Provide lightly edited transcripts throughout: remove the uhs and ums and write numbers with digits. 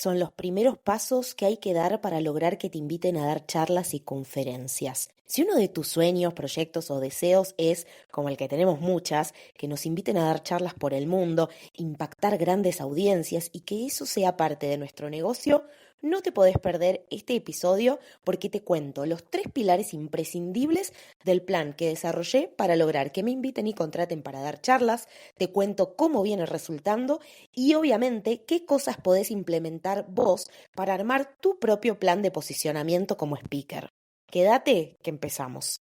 son los primeros pasos que hay que dar para lograr que te inviten a dar charlas y conferencias? Si uno de tus sueños, proyectos o deseos es, como el que tenemos muchas, que nos inviten a dar charlas por el mundo, impactar grandes audiencias y que eso sea parte de nuestro negocio, no te podés perder este episodio porque te cuento los 3 pilares imprescindibles del plan que desarrollé para lograr que me inviten y contraten para dar charlas, te cuento cómo viene resultando y obviamente qué cosas podés implementar vos para armar tu propio plan de posicionamiento como speaker. Quédate, que empezamos.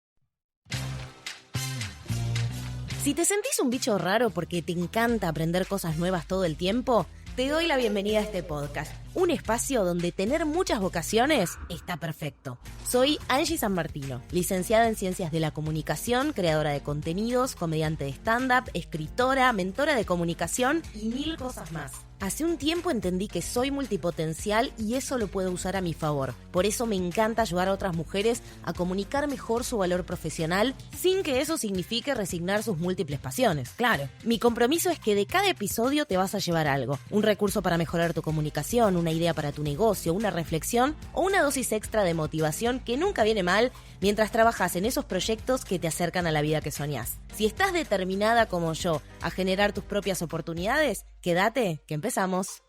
Si te sentís un bicho raro porque te encanta aprender cosas nuevas todo el tiempo, te doy la bienvenida a este podcast, un espacio donde tener muchas vocaciones está perfecto. Soy Angie San Martino, licenciada en Ciencias de la Comunicación, creadora de contenidos, comediante de stand-up, escritora, mentora de comunicación y 1000 cosas más. Hace un tiempo entendí que soy multipotencial y eso lo puedo usar a mi favor. Por eso me encanta ayudar a otras mujeres a comunicar mejor su valor profesional sin que eso signifique resignar sus múltiples pasiones. Claro, mi compromiso es que de cada episodio te vas a llevar algo. Un recurso para mejorar tu comunicación, una idea para tu negocio, una reflexión o una dosis extra de motivación que nunca viene mal mientras trabajas en esos proyectos que te acercan a la vida que soñás. Si estás determinada como yo a generar tus propias oportunidades, quédate, que empezamos.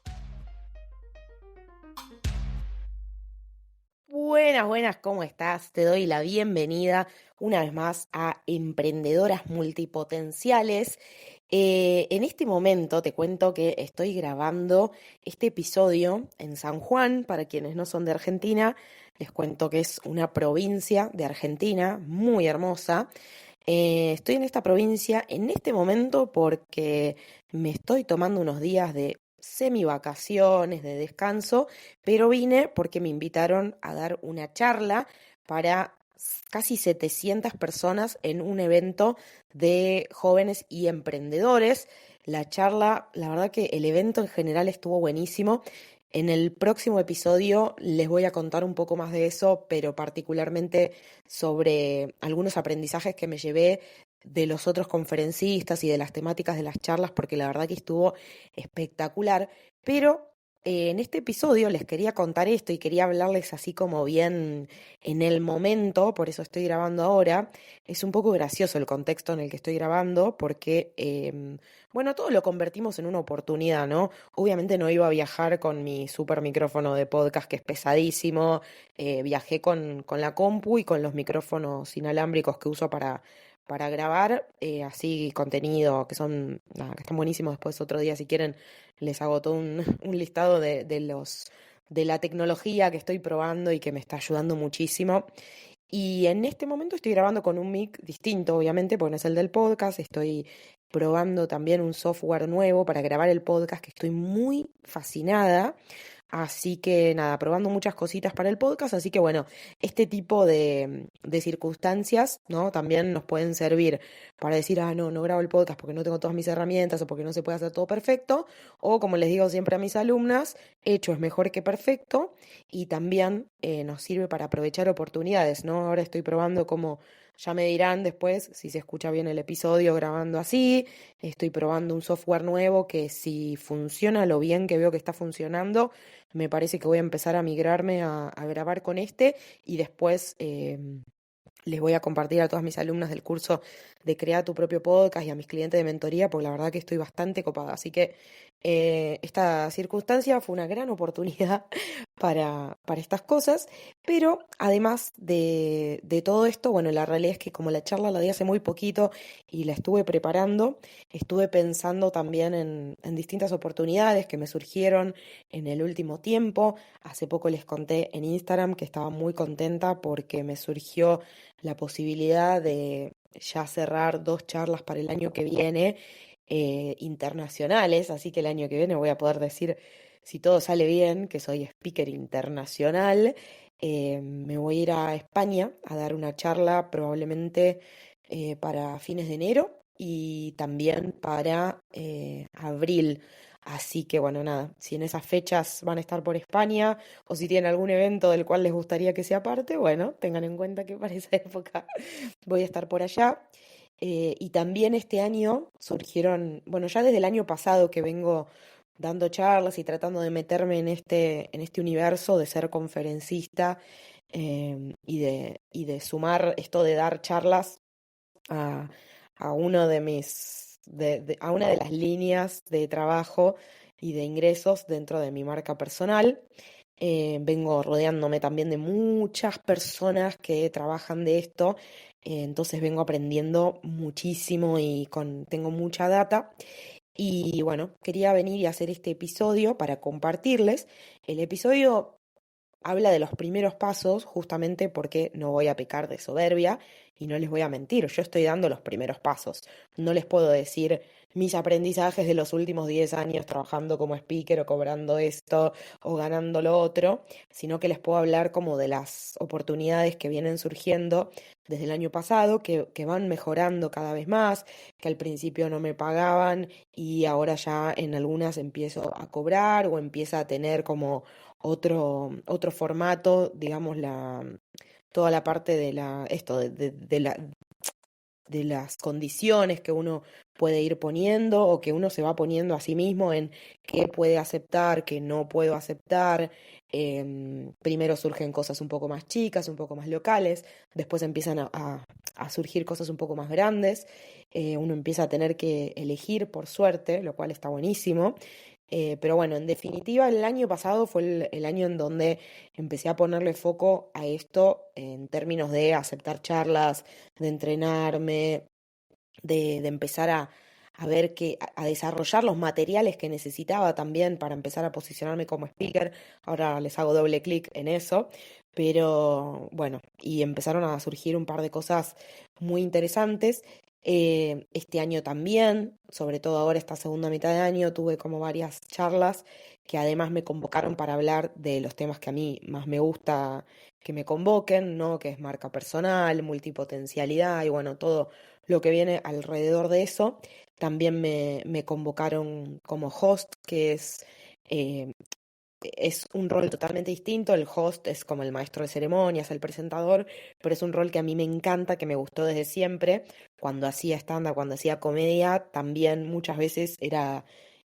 Buenas, ¿cómo estás? Te doy la bienvenida una vez más a Emprendedoras Multipotenciales. En este momento te cuento que estoy grabando este episodio en San Juan. Para quienes no son de Argentina, les cuento que es una provincia de Argentina muy hermosa. Estoy en esta provincia en este momento porque me estoy tomando unos días de semi vacaciones, de descanso, pero vine porque me invitaron a dar una charla para casi 700 personas en un evento de jóvenes y emprendedores. La charla, la verdad que el evento en general estuvo buenísimo. En el próximo episodio les voy a contar un poco más de eso, pero particularmente sobre algunos aprendizajes que me llevé de los otros conferencistas y de las temáticas de las charlas, porque la verdad que estuvo espectacular. Pero en este episodio les quería contar esto y quería hablarles así como bien en el momento, por eso estoy grabando ahora. Es un poco gracioso el contexto en el que estoy grabando, porque, bueno, todo lo convertimos en una oportunidad, ¿no? Obviamente no iba a viajar con mi super micrófono de podcast que es pesadísimo. Viajé con la compu y con los micrófonos inalámbricos que uso para grabar, así contenido que son, nada, que están buenísimos. Después otro día, si quieren, les hago todo un, un listado de la tecnología que estoy probando y que me está ayudando muchísimo. Y en este momento estoy grabando con un mic distinto, obviamente, porque no es el del podcast. Estoy probando también un software nuevo para grabar el podcast que estoy muy fascinada. Así que nada, probando muchas cositas para el podcast. Así que bueno, este tipo de circunstancias, ¿no? También nos pueden servir para decir, no grabo el podcast porque no tengo todas mis herramientas o porque no se puede hacer todo perfecto. O como les digo siempre a mis alumnas, hecho es mejor que perfecto. Y también nos sirve para aprovechar oportunidades, ¿no? Ahora estoy probando cómo, ya me dirán después si se escucha bien el episodio grabando así. Estoy probando un software nuevo que si funciona lo bien que veo que está funcionando, me parece que voy a empezar a migrarme a grabar con este y después les voy a compartir a todas mis alumnas del curso de Crea tu propio podcast y a mis clientes de mentoría, porque la verdad que estoy bastante copada. Así que esta circunstancia fue una gran oportunidad para estas cosas, pero además de todo esto, bueno, la realidad es que como la charla la di hace muy poquito y la estuve preparando, estuve pensando también en distintas oportunidades que me surgieron en el último tiempo. Hace poco les conté en Instagram que estaba muy contenta porque me surgió la posibilidad de ya cerrar 2 charlas para el año que viene, internacionales, así que el año que viene voy a poder decir, si todo sale bien, que soy speaker internacional. Me voy a ir a España a dar una charla probablemente para fines de enero y también para abril. Así que bueno, nada, si en esas fechas van a estar por España o si tienen algún evento del cual les gustaría que sea parte, bueno, tengan en cuenta que para esa época voy a estar por allá. Y también este año surgieron, bueno, ya desde el año pasado que vengo dando charlas y tratando de meterme en este universo de ser conferencista, y de sumar esto de dar charlas a, a uno de a una de las líneas de trabajo y de ingresos dentro de mi marca personal. Vengo rodeándome también de muchas personas que trabajan de esto, entonces vengo aprendiendo muchísimo y tengo mucha data. Y bueno, quería venir y hacer este episodio para compartirles. El episodio habla de los primeros pasos, justamente porque no voy a pecar de soberbia y no les voy a mentir, yo estoy dando los primeros pasos. No les puedo decir mis aprendizajes de los últimos 10 años trabajando como speaker o cobrando esto o ganando lo otro, sino que les puedo hablar como de las oportunidades que vienen surgiendo desde el año pasado, que van mejorando cada vez más, que al principio no me pagaban y ahora ya en algunas empiezo a cobrar o empieza a tener como otro formato, digamos, toda la parte de esto, de las condiciones que uno puede ir poniendo o que uno se va poniendo a sí mismo en qué puede aceptar, qué no puedo aceptar. Primero surgen cosas un poco más chicas, un poco más locales, después empiezan a surgir cosas un poco más grandes. Uno empieza a tener que elegir por suerte, lo cual está buenísimo. Pero bueno, en definitiva, el año pasado fue el año en donde empecé a ponerle foco a esto en términos de aceptar charlas, de entrenarme, de empezar a ver a desarrollar los materiales que necesitaba también para empezar a posicionarme como speaker. Ahora les hago doble clic en eso. Pero bueno, y empezaron a surgir un par de cosas muy interesantes. Este año también, sobre todo ahora esta segunda mitad de año, tuve como varias charlas que además me convocaron para hablar de los temas que a mí más me gusta que me convoquen, ¿no? Que es marca personal, multipotencialidad y bueno, todo lo que viene alrededor de eso. También me convocaron como host, que eh, es un rol totalmente distinto. El host es como el maestro de ceremonias, el presentador, pero es un rol que a mí me encanta, que me gustó desde siempre. Cuando hacía stand-up, cuando hacía comedia, también muchas veces era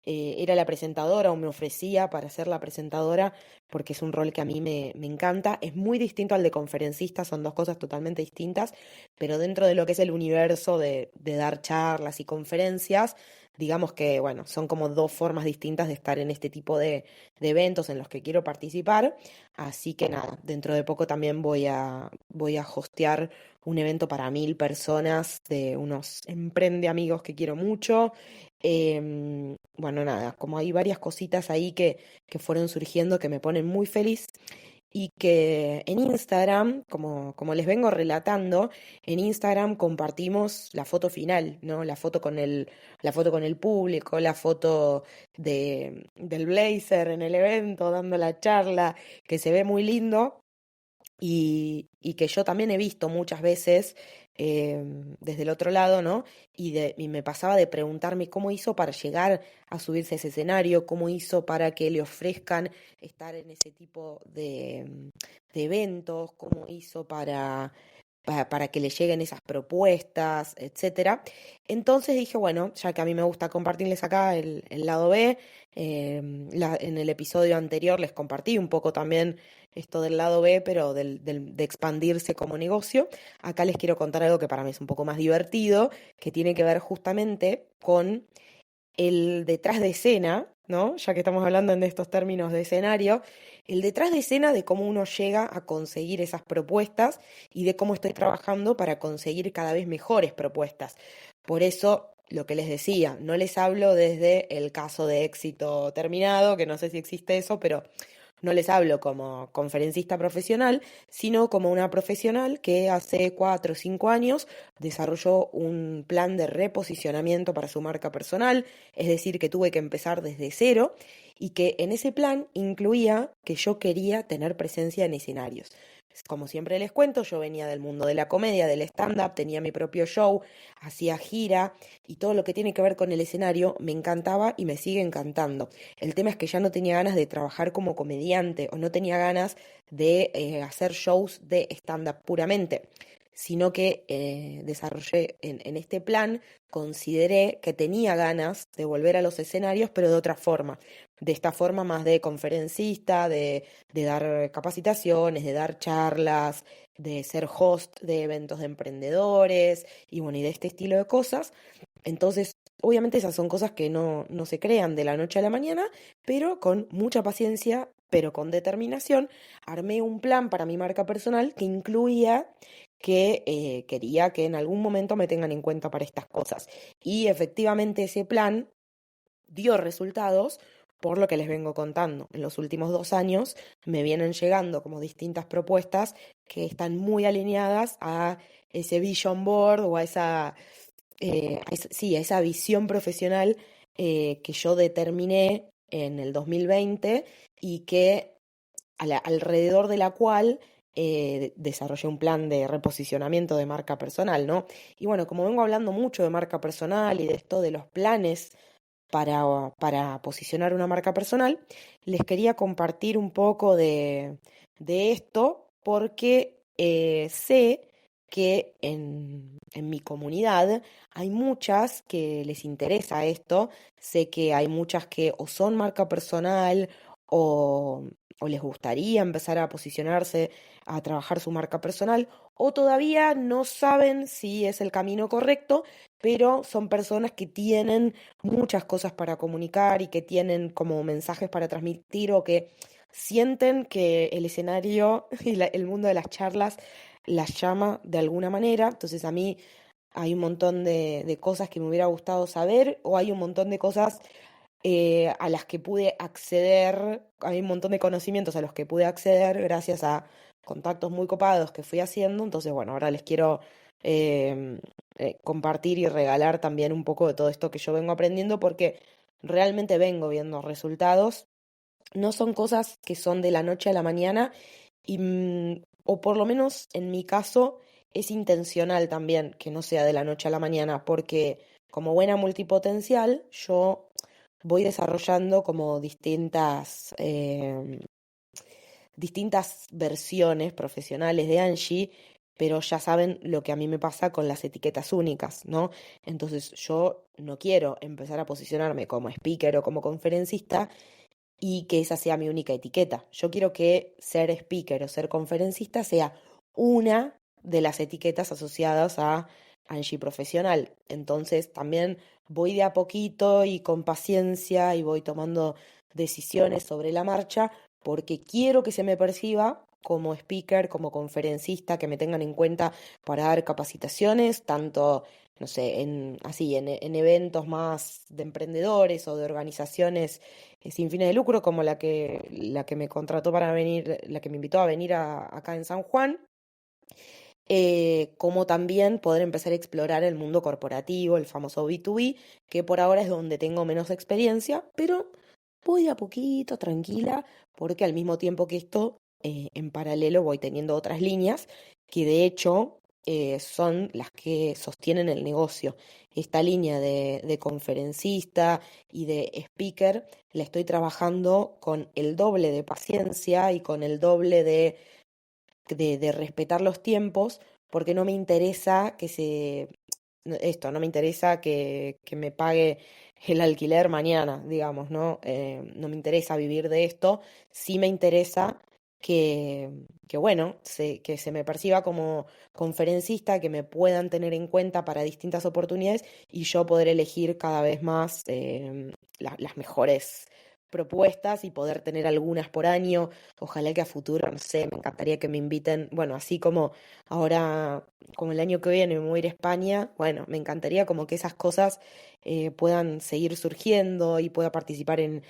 la presentadora o me ofrecía para ser la presentadora porque es un rol que a mí me encanta. Es muy distinto al de conferencista, son dos cosas totalmente distintas, pero dentro de lo que es el universo de dar charlas y conferencias, digamos que, bueno, son como dos formas distintas de estar en este tipo de eventos en los que quiero participar. Así que nada, dentro de poco también voy a hostear un evento para 1000 personas de unos emprende amigos que quiero mucho. Bueno, nada, como hay varias cositas ahí que fueron surgiendo que me ponen muy feliz y que en Instagram, como les vengo relatando, en Instagram compartimos la foto final, ¿no? La foto con el público, la foto del blazer en el evento, dando la charla, que se ve muy lindo y que yo también he visto muchas veces desde el otro lado, ¿no? Y me pasaba de preguntarme cómo hizo para llegar a subirse a ese escenario, cómo hizo para que le ofrezcan estar en ese tipo de eventos, cómo hizo para que le lleguen esas propuestas, etcétera. Entonces dije, bueno, ya que a mí me gusta compartirles acá el lado B, en el episodio anterior les compartí un poco también esto del lado B, pero de expandirse como negocio. Acá les quiero contar algo que para mí es un poco más divertido, que tiene que ver justamente con el detrás de escena, ¿no? Ya que estamos hablando en estos términos de escenario, el detrás de escena de cómo uno llega a conseguir esas propuestas y de cómo estoy trabajando para conseguir cada vez mejores propuestas. Por eso, lo que les decía, no les hablo desde el caso de éxito terminado, que no sé si existe eso, pero no les hablo como conferencista profesional, sino como una profesional que hace 4 o 5 años desarrolló un plan de reposicionamiento para su marca personal, es decir, que tuve que empezar desde cero y que en ese plan incluía que yo quería tener presencia en escenarios. Como siempre les cuento, yo venía del mundo de la comedia, del stand-up, tenía mi propio show, hacía gira y todo lo que tiene que ver con el escenario me encantaba y me sigue encantando. El tema es que ya no tenía ganas de trabajar como comediante o no tenía ganas de hacer shows de stand-up puramente. sino que desarrollé en este plan, consideré que tenía ganas de volver a los escenarios, pero de otra forma. De esta forma más de conferencista, de dar capacitaciones, de dar charlas, de ser host de eventos de emprendedores y bueno, y de este estilo de cosas. Entonces, obviamente esas son cosas que no se crean de la noche a la mañana, pero con mucha paciencia, pero con determinación, armé un plan para mi marca personal que incluía que quería que en algún momento me tengan en cuenta para estas cosas. Y efectivamente ese plan dio resultados por lo que les vengo contando. En los últimos 2 años me vienen llegando como distintas propuestas que están muy alineadas a ese vision board o a sí, a esa visión profesional que yo determiné en el 2020 y que alrededor de la cual desarrollé un plan de reposicionamiento de marca personal, ¿no? Y bueno, como vengo hablando mucho de marca personal y de esto de los planes para posicionar una marca personal, les quería compartir un poco de esto porque sé que en mi comunidad hay muchas que les interesa esto, sé que hay muchas que o son marca personal o, o les gustaría empezar a posicionarse, a trabajar su marca personal, o todavía no saben si es el camino correcto, pero son personas que tienen muchas cosas para comunicar y que tienen como mensajes para transmitir o que sienten que el escenario y el mundo de las charlas las llama de alguna manera. Entonces a mí hay un montón de cosas que me hubiera gustado saber o hay un montón de cosas a las que pude acceder, hay un montón de conocimientos a los que pude acceder gracias a contactos muy copados que fui haciendo. Entonces, bueno, ahora les quiero em, compartir y regalar también un poco de todo esto que yo vengo aprendiendo porque realmente vengo viendo resultados. No son cosas que son de la noche a la mañana y, o por lo menos en mi caso, es intencional también que no sea de la noche a la mañana porque como buena multipotencial, yo voy desarrollando como distintas versiones profesionales de Angie, pero ya saben lo que a mí me pasa con las etiquetas únicas, ¿no? Entonces yo no quiero empezar a posicionarme como speaker o como conferencista y que esa sea mi única etiqueta. Yo quiero que ser speaker o ser conferencista sea una de las etiquetas asociadas a Angie Profesional. Entonces también voy de a poquito y con paciencia y voy tomando decisiones sobre la marcha porque quiero que se me perciba como speaker, como conferencista, que me tengan en cuenta para dar capacitaciones, tanto, no sé, en eventos más de emprendedores o de organizaciones sin fines de lucro, como la que me contrató para venir, la que me invitó a venir acá en San Juan, como también poder empezar a explorar el mundo corporativo, el famoso B2B, que por ahora es donde tengo menos experiencia, pero voy de a poquito, tranquila, porque al mismo tiempo que esto, en paralelo voy teniendo otras líneas que de hecho son las que sostienen el negocio. Esta línea de conferencista y de speaker la estoy trabajando con el doble de paciencia y con el doble de respetar los tiempos, porque no me interesa no me interesa que me pague el alquiler mañana, digamos, ¿no? No me interesa vivir de esto, sí me interesa que, bueno, que se me perciba como conferencista, que me puedan tener en cuenta para distintas oportunidades y yo poder elegir cada vez más las mejores propuestas y poder tener algunas por año. Ojalá que a futuro, no sé, me encantaría que me inviten, bueno, así como ahora, como el año que viene me voy a ir a España, bueno, me encantaría como que esas cosas puedan seguir surgiendo y pueda participar en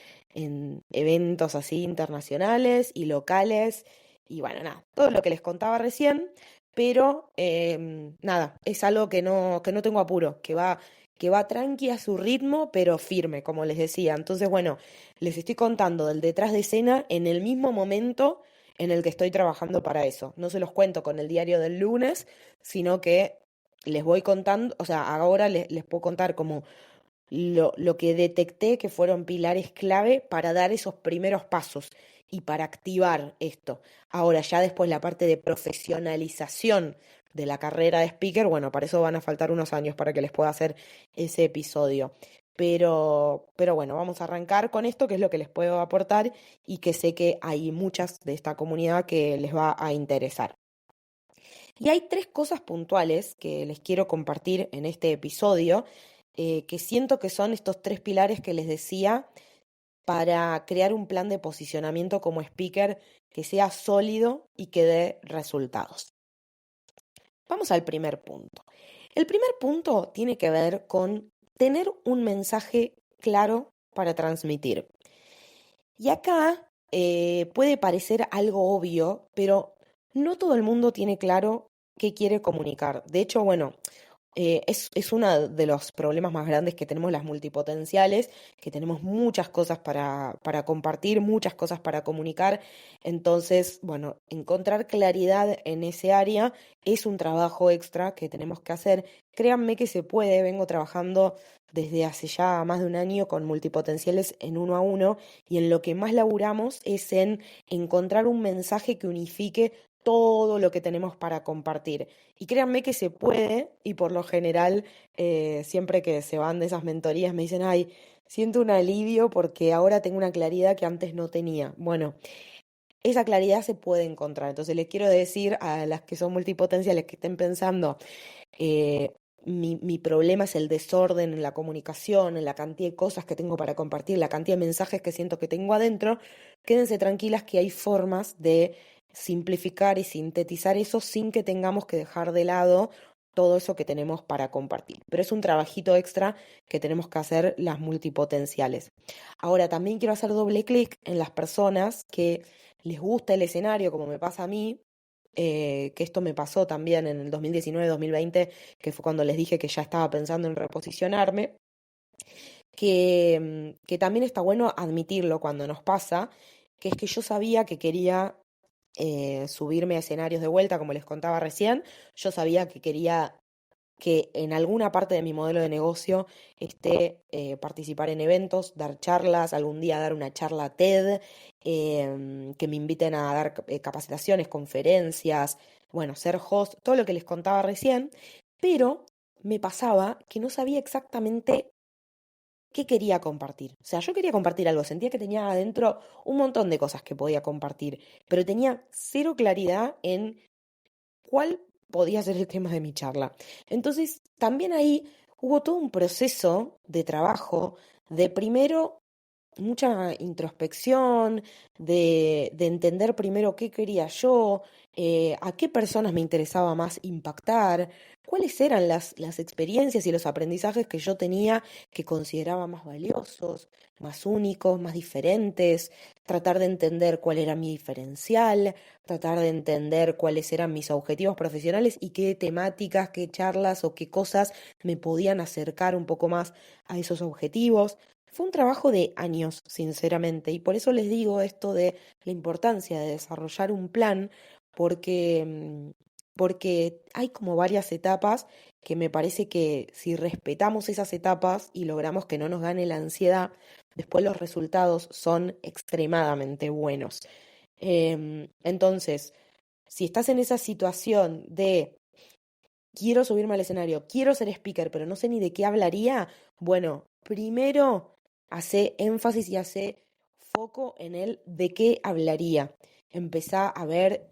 eventos así internacionales y locales. Y bueno, nada, todo lo que les contaba recién, pero nada, es algo que no tengo apuro, que va tranqui a su ritmo, pero firme, como les decía. Entonces, bueno, les estoy contando del detrás de escena en el mismo momento en el que estoy trabajando para eso. No se los cuento con el diario del lunes, sino que les voy contando, o sea, ahora les puedo contar como lo que detecté que fueron pilares clave para dar esos primeros pasos y para activar esto. Ahora ya después la parte de profesionalización de la carrera de speaker, bueno, para eso van a faltar unos años para que les pueda hacer ese episodio. Pero bueno, vamos a arrancar con esto, que es lo que les puedo aportar y que sé que hay muchas de esta comunidad que les va a interesar. Y hay tres cosas puntuales que les quiero compartir en este episodio, que siento que son estos tres pilares que les decía para crear un plan de posicionamiento como speaker que sea sólido y que dé resultados. Vamos al primer punto. El primer punto tiene que ver con tener un mensaje claro para transmitir. Y acá puede parecer algo obvio, pero no todo el mundo tiene claro qué quiere comunicar. De hecho, bueno, es uno de los problemas más grandes que tenemos las multipotenciales, que tenemos muchas cosas para compartir, muchas cosas para comunicar. Entonces, bueno, encontrar claridad en ese área es un trabajo extra que tenemos que hacer. Créanme que se puede, vengo trabajando desde hace ya más de un año con multipotenciales en uno a uno y en lo que más laburamos es en encontrar un mensaje que unifique todo lo que tenemos para compartir. Y créanme que se puede, y por lo general, siempre que se van de esas mentorías me dicen, ay, siento un alivio porque ahora tengo una claridad que antes no tenía. Bueno, esa claridad se puede encontrar. Entonces les quiero decir a las que son multipotenciales que estén pensando, eh, mi problema es el desorden en la comunicación, en la cantidad de cosas que tengo para compartir, la cantidad de mensajes que siento que tengo adentro, quédense tranquilas que hay formas de simplificar y sintetizar eso sin que tengamos que dejar de lado todo eso que tenemos para compartir. Pero es un trabajito extra que tenemos que hacer las multipotenciales. Ahora, también quiero hacer doble clic en las personas que les gusta el escenario, como me pasa a mí, que esto me pasó también en el 2019-2020, que fue cuando les dije que ya estaba pensando en reposicionarme, que también está bueno admitirlo cuando nos pasa, que es que yo sabía que quería subirme a escenarios de vuelta, como les contaba recién, yo sabía que quería que en alguna parte de mi modelo de negocio esté participar en eventos, dar charlas, algún día dar una charla TED, que me inviten a dar capacitaciones, conferencias, bueno, ser host, todo lo que les contaba recién, pero me pasaba que no sabía exactamente qué quería compartir. O sea, yo quería compartir algo, sentía que tenía adentro un montón de cosas que podía compartir, pero tenía cero claridad en cuál podía ser el tema de mi charla. Entonces, también ahí hubo todo un proceso de trabajo, de primero mucha introspección, de entender primero qué quería yo, a qué personas me interesaba más impactar, cuáles eran las experiencias y los aprendizajes que yo tenía que consideraba más valiosos, más únicos, más diferentes, tratar de entender cuál era mi diferencial, tratar de entender cuáles eran mis objetivos profesionales y qué temáticas, qué charlas o qué cosas me podían acercar un poco más a esos objetivos. Fue un trabajo de años, sinceramente, y por eso les digo esto de la importancia de desarrollar un plan, porque, porque hay como varias etapas que me parece que si respetamos esas etapas y logramos que no nos gane la ansiedad, después los resultados son extremadamente buenos. Entonces, si estás en esa situación de quiero subirme al escenario, quiero ser speaker, pero no sé ni de qué hablaría, bueno, primero hace énfasis y hace foco en el de qué hablaría. Empezá a ver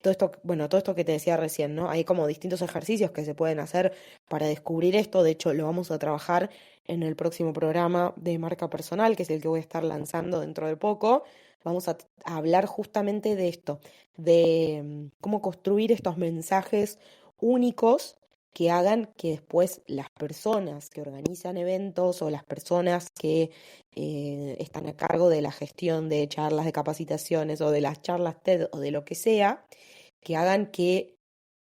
todo esto, bueno, todo esto que te decía recién, ¿no? Hay como distintos ejercicios que se pueden hacer para descubrir esto. De hecho, lo vamos a trabajar en el próximo programa de marca personal, que es el que voy a estar lanzando dentro de poco. Vamos a hablar justamente de esto, de cómo construir estos mensajes únicos que hagan que después las personas que organizan eventos o las personas que están a cargo de la gestión de charlas de capacitaciones o de las charlas TED o de lo que sea, que hagan que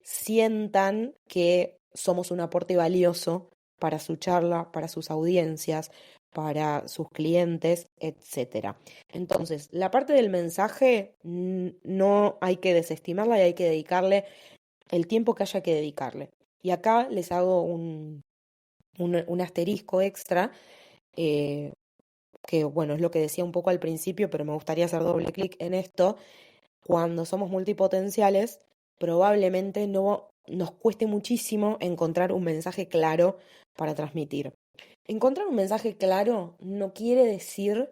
sientan que somos un aporte valioso para su charla, para sus audiencias, para sus clientes, etcétera. Entonces, la parte del mensaje no hay que desestimarla y hay que dedicarle el tiempo que haya que dedicarle. Y acá les hago un asterisco extra, eh, que bueno, es lo que decía un poco al principio, pero me gustaría hacer doble clic en esto. Cuando somos multipotenciales, probablemente no nos cueste muchísimo encontrar un mensaje claro para transmitir. Encontrar un mensaje claro no quiere decir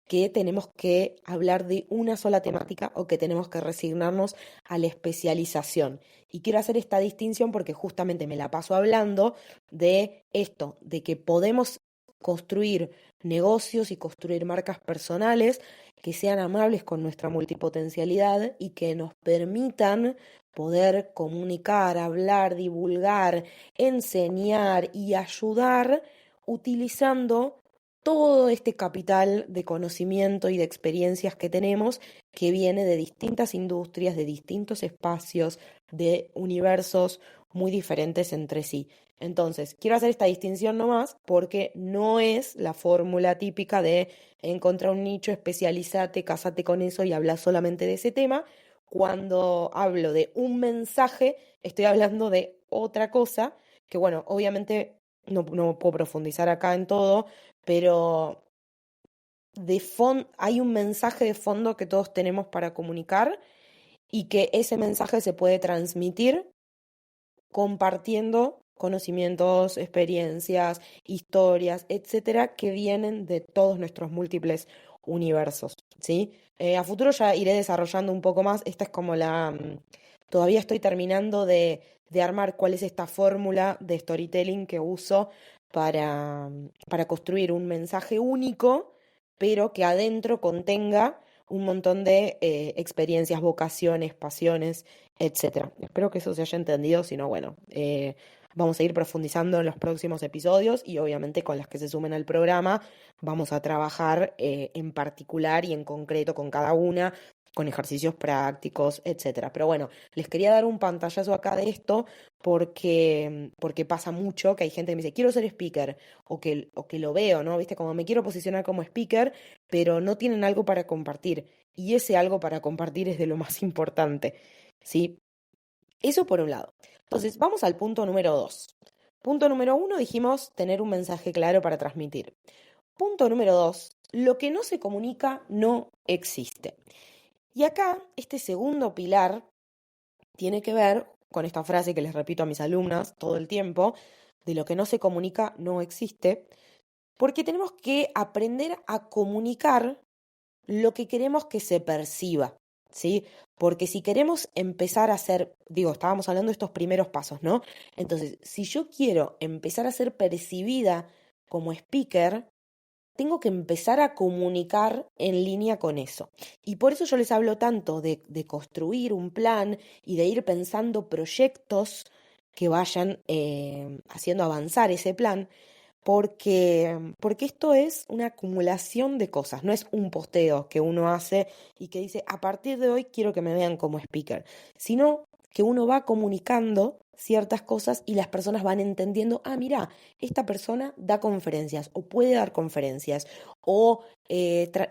que tenemos que hablar de una sola temática o que tenemos que resignarnos a la especialización. Y quiero hacer esta distinción porque justamente me la paso hablando de esto, de que podemos construir negocios y construir marcas personales que sean amables con nuestra multipotencialidad y que nos permitan poder comunicar, hablar, divulgar, enseñar y ayudar utilizando todo este capital de conocimiento y de experiencias que tenemos, que viene de distintas industrias, de distintos espacios, de universos muy diferentes entre sí. Entonces, quiero hacer esta distinción nomás porque no es la fórmula típica de encontrar un nicho, especializate, casate con eso y habla solamente de ese tema. Cuando hablo de un mensaje, estoy hablando de otra cosa, que bueno, obviamente no puedo profundizar acá en todo, pero hay un mensaje de fondo que todos tenemos para comunicar y que ese mensaje se puede transmitir compartiendo conocimientos, experiencias, historias, etcétera, que vienen de todos nuestros múltiples universos, ¿sí? A futuro ya iré desarrollando un poco más. Esta es como todavía estoy terminando de armar cuál es esta fórmula de storytelling que uso para construir un mensaje único, pero que adentro contenga un montón de experiencias, vocaciones, pasiones, etcétera. Espero que eso se haya entendido, si no, bueno, vamos a ir profundizando en los próximos episodios y obviamente con las que se sumen al programa vamos a trabajar en particular y en concreto con cada una, con ejercicios prácticos, etcétera. Pero bueno, les quería dar un pantallazo acá de esto porque pasa mucho que hay gente que me dice, quiero ser speaker, o que lo veo, ¿no? ¿Viste? Como me quiero posicionar como speaker, pero no tienen algo para compartir. Y ese algo para compartir es de lo más importante, ¿sí? Eso por un lado. Entonces, vamos al punto número 2. Punto número 1, dijimos tener un mensaje claro para transmitir. Punto número 2, lo que no se comunica no existe. Y acá, este segundo pilar tiene que ver con esta frase que les repito a mis alumnas todo el tiempo, de lo que no se comunica no existe, porque tenemos que aprender a comunicar lo que queremos que se perciba, ¿sí? Porque si queremos empezar a hacer, digo, estábamos hablando de estos primeros pasos, ¿no? Entonces, si yo quiero empezar a ser percibida como speaker, tengo que empezar a comunicar en línea con eso. Y por eso yo les hablo tanto de construir un plan y de ir pensando proyectos que vayan haciendo avanzar ese plan, porque esto es una acumulación de cosas, no es un posteo que uno hace y que dice, a partir de hoy quiero que me vean como speaker, sino que uno va comunicando ciertas cosas y las personas van entendiendo, ah, mira, esta persona da conferencias o puede dar conferencias o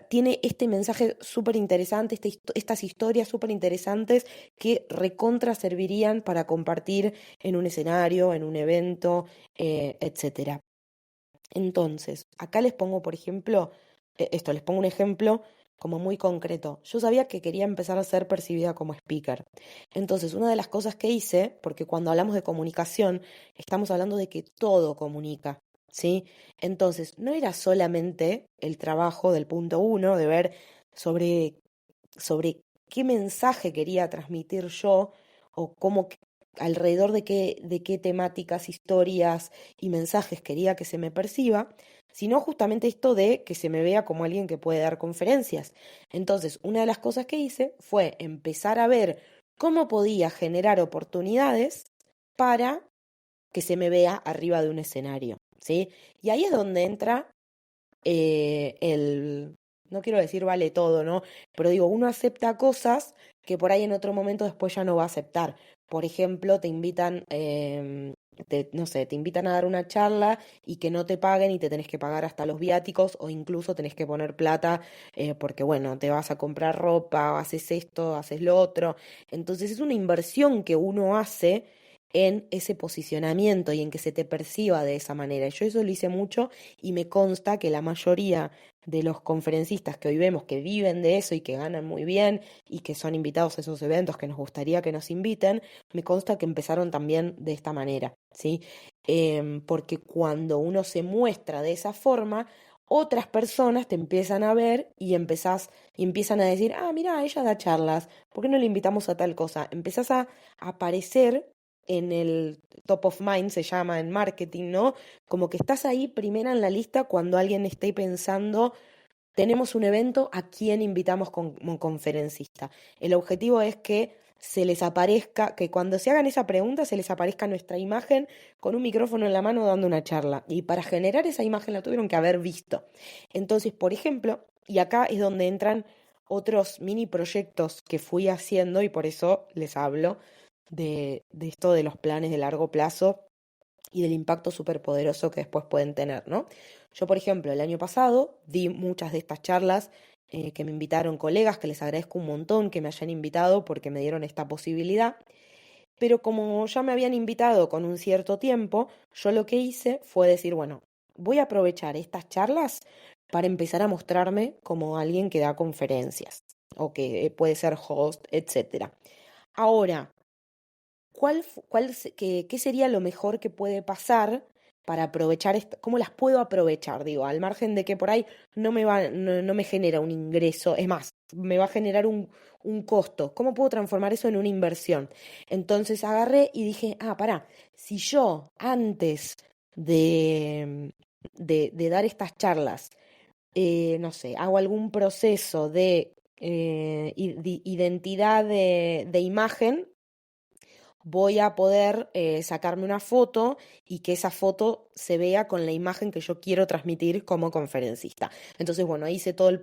tiene este mensaje súper interesante, estas historias súper interesantes que recontra servirían para compartir en un escenario, en un evento, etcétera. Entonces, acá les pongo, por ejemplo, les pongo un ejemplo como muy concreto. Yo sabía que quería empezar a ser percibida como speaker. Entonces, una de las cosas que hice, porque cuando hablamos de comunicación, estamos hablando de que todo comunica, ¿sí? Entonces, no era solamente el trabajo del punto uno, de ver sobre, sobre qué mensaje quería transmitir yo o cómo, alrededor de qué temáticas, historias y mensajes quería que se me perciba, sino justamente esto de que se me vea como alguien que puede dar conferencias. Entonces, una de las cosas que hice fue empezar a ver cómo podía generar oportunidades para que se me vea arriba de un escenario, ¿sí? Y ahí es donde entra no quiero decir vale todo, ¿no? Pero digo, uno acepta cosas que por ahí en otro momento después ya no va a aceptar. Por ejemplo, te invitan, no sé, te invitan a dar una charla y que no te paguen y te tenés que pagar hasta los viáticos o incluso tenés que poner plata porque, bueno, te vas a comprar ropa, haces esto, haces lo otro. Entonces es una inversión que uno hace en ese posicionamiento y en que se te perciba de esa manera. Yo eso lo hice mucho y me consta que la mayoría de los conferencistas que hoy vemos que viven de eso y que ganan muy bien y que son invitados a esos eventos que nos gustaría que nos inviten, me consta que empezaron también de esta manera, ¿sí? Porque cuando uno se muestra de esa forma, otras personas te empiezan a ver y empiezan a decir, ah, mira, ella da charlas, ¿por qué no le invitamos a tal cosa? Empezás a aparecer en el top of mind, se llama en marketing, ¿no? Como que estás ahí primera en la lista cuando alguien esté pensando, tenemos un evento, ¿a quién invitamos como conferencista? El objetivo es que se les aparezca, que cuando se hagan esa pregunta se les aparezca nuestra imagen con un micrófono en la mano dando una charla. Y para generar esa imagen la tuvieron que haber visto. Entonces, por ejemplo, y acá es donde entran otros mini proyectos que fui haciendo y por eso les hablo de esto de los planes de largo plazo y del impacto superpoderoso que después pueden tener, ¿no? Yo, por ejemplo, el año pasado di muchas de estas charlas que me invitaron colegas, que les agradezco un montón que me hayan invitado porque me dieron esta posibilidad, pero como ya me habían invitado con un cierto tiempo, yo lo que hice fue decir, bueno, voy a aprovechar estas charlas para empezar a mostrarme como alguien que da conferencias o que puede ser host, etcétera. Ahora, qué sería lo mejor que puede pasar para aprovechar cómo las puedo aprovechar? Digo, al margen de que por ahí no me genera un ingreso, es más, me va a generar un costo. ¿Cómo puedo transformar eso en una inversión? Entonces agarré y dije, ah, pará, si yo antes de dar estas charlas, no sé, hago algún proceso de identidad de imagen, voy a poder sacarme una foto y que esa foto se vea con la imagen que yo quiero transmitir como conferencista. Entonces, bueno, hice todo el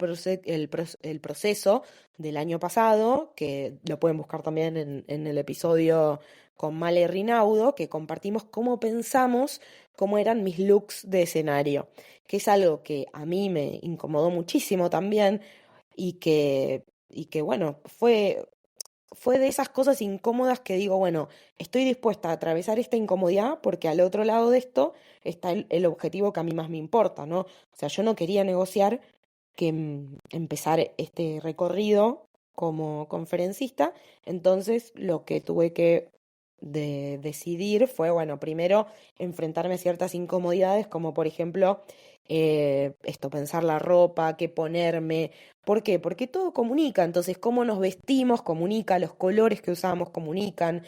proceso del año pasado, que lo pueden buscar también en el episodio con Male Rinaudo, que compartimos cómo pensamos, cómo eran mis looks de escenario, que es algo que a mí me incomodó muchísimo también y que bueno, fue de esas cosas incómodas que digo, bueno, estoy dispuesta a atravesar esta incomodidad porque al otro lado de esto está el objetivo que a mí más me importa, ¿no? O sea, yo no quería negociar que empezar este recorrido como conferencista, entonces lo que tuve que decidir fue, bueno, primero enfrentarme a ciertas incomodidades, como por ejemplo esto, pensar la ropa, qué ponerme. ¿Por qué? Porque todo comunica, entonces cómo nos vestimos comunica, los colores que usamos comunican,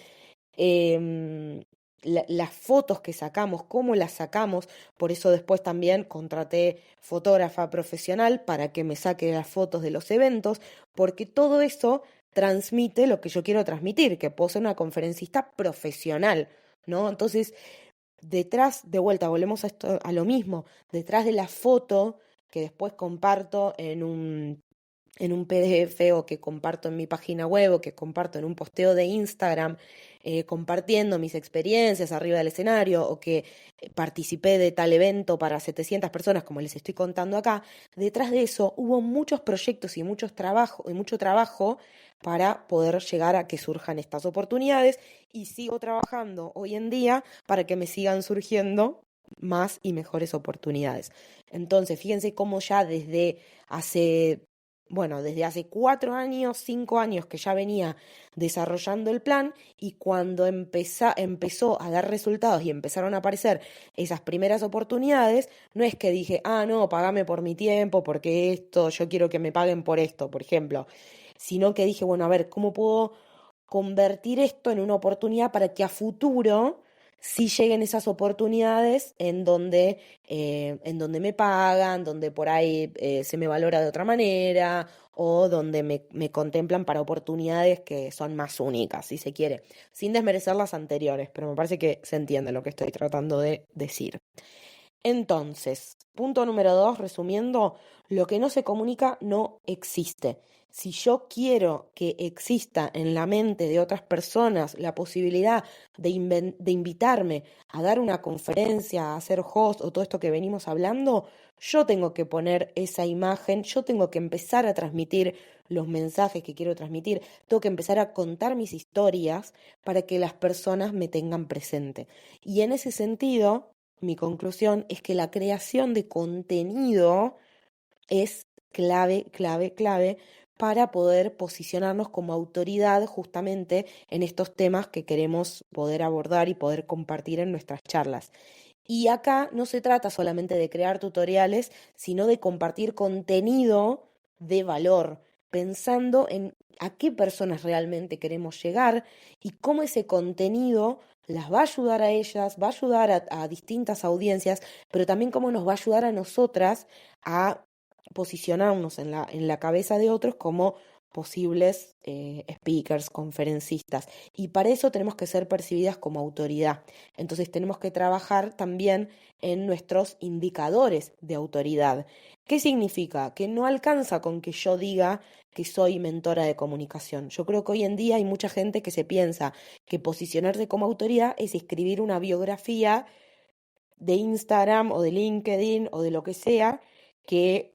em, las fotos que sacamos, cómo las sacamos, por eso después también contraté fotógrafa profesional para que me saque las fotos de los eventos, porque todo eso transmite lo que yo quiero transmitir, que puedo ser una conferencista profesional, ¿no? Entonces, detrás, de vuelta, volvemos a esto, a lo mismo, detrás de la foto que después comparto en un PDF o que comparto en mi página web o que comparto en un posteo de Instagram, compartiendo mis experiencias arriba del escenario o que participé de tal evento para 700 personas, como les estoy contando acá, detrás de eso hubo muchos proyectos y mucho trabajo para poder llegar a que surjan estas oportunidades y sigo trabajando hoy en día para que me sigan surgiendo más y mejores oportunidades. Entonces, fíjense cómo ya desde hace 4 años, 5 años que ya venía desarrollando el plan y cuando empezó a dar resultados y empezaron a aparecer esas primeras oportunidades, no es que dije, ah, no, pagame por mi tiempo, porque esto, yo quiero que me paguen por esto, por ejemplo, sino que dije, bueno, a ver, ¿cómo puedo convertir esto en una oportunidad para que a futuro sí lleguen esas oportunidades en donde me pagan, donde por ahí se me valora de otra manera o donde me contemplan para oportunidades que son más únicas, si se quiere, sin desmerecer las anteriores, pero me parece que se entiende lo que estoy tratando de decir. Entonces, punto número 2, resumiendo, lo que no se comunica no existe. Si yo quiero que exista en la mente de otras personas la posibilidad de invitarme a dar una conferencia, a ser host o todo esto que venimos hablando, yo tengo que poner esa imagen, yo tengo que empezar a transmitir los mensajes que quiero transmitir, tengo que empezar a contar mis historias para que las personas me tengan presente. Y en ese sentido, mi conclusión es que la creación de contenido es clave, clave, clave para poder posicionarnos como autoridad justamente en estos temas que queremos poder abordar y poder compartir en nuestras charlas. Y acá no se trata solamente de crear tutoriales, sino de compartir contenido de valor, pensando en a qué personas realmente queremos llegar y cómo ese contenido las va a ayudar a ellas, va a ayudar a distintas audiencias, pero también cómo nos va a ayudar a nosotras a posicionarnos en la cabeza de otros como posibles speakers, conferencistas. Y para eso tenemos que ser percibidas como autoridad. Entonces tenemos que trabajar también en nuestros indicadores de autoridad. ¿Qué significa? Que no alcanza con que yo diga que soy mentora de comunicación. Yo creo que hoy en día hay mucha gente que se piensa que posicionarse como autoridad es escribir una biografía de Instagram o de LinkedIn o de lo que sea que,